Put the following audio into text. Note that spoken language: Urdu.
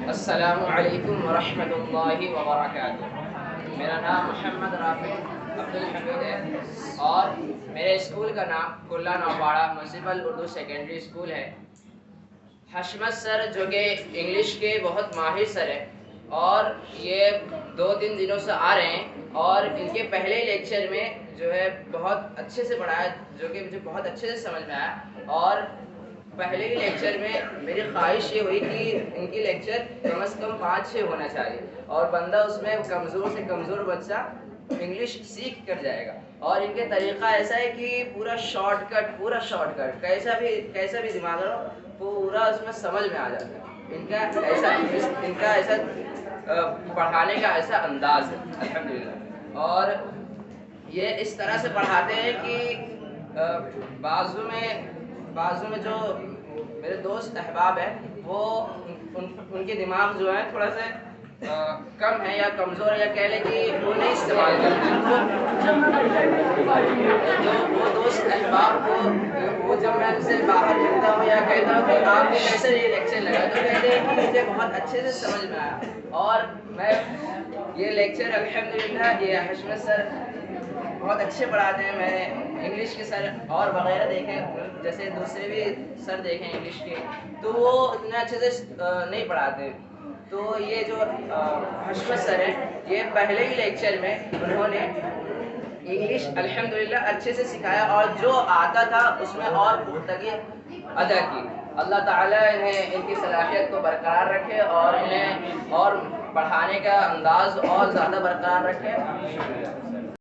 السلام علیکم ورحمۃ اللہ وبرکاتہ۔ میرا نام محمد رافع عبدالحمید ہے اور میرے اسکول کا نام کلا نوپاڑا میونسپل اردو سیکنڈری اسکول ہے۔ حشمت سر جو کہ انگلش کے بہت ماہر سر ہیں اور یہ 2-3 دنوں سے آ رہے ہیں اور ان کے پہلے لیکچر میں جو ہے بہت اچھے سے پڑھایا، جو کہ مجھے بہت اچھے سے سمجھ میں آیا۔ اور پہلے ہی لیکچر میں میری خواہش یہ ہوئی کہ ان کی لیکچر کم از کم 5-6 ہونا چاہیے اور بندہ اس میں کمزور سے کمزور بچہ انگلش سیکھ کر جائے گا۔ اور ان کے طریقہ ایسا ہے کہ پورا شارٹ کٹ کیسا بھی دماغ رہو پورا اس میں سمجھ میں آ جاتا ہے۔ ان کا ایسا پڑھانے کا ایسا انداز ہے الحمدللہ۔ اور یہ اس طرح سے پڑھاتے ہیں کہ بازو میں جو میرے دوست احباب ہیں وہ ان کے دماغ جو ہے تھوڑا سا کم ہے یا کمزور ہے یا کہہ لیں کہ وہ نہیں استعمال کرتے تو وہ دوست احباب کو وہ جب میں ان سے باہر ملتا ہوں یا کہتا ہوں کہ آپ کو کیسے یہ لیکچر لگا تو کہتے ہیں کہ مجھے بہت اچھے سے سمجھ میں آیا۔ اور میں یہ لیکچر الحمدللہ یہ حشمت سر بہت اچھے پڑھاتے ہیں۔ میں نے انگلش کے سر اور وغیرہ دیکھے، جیسے دوسرے بھی سر دیکھیں انگلش کے، تو وہ اتنے اچھے سے نہیں پڑھاتے۔ تو یہ جو حشمت سر ہیں یہ پہلے ہی لیکچر میں انہوں نے انگلش الحمدللہ اچھے سے سکھایا اور جو آتا تھا اس میں اور پختگی ادا کی۔ اللہ تعالیٰ انہیں ان کی صلاحیت کو برقرار رکھے اور انہیں اور پڑھانے کا انداز اور زیادہ برقرار رکھے۔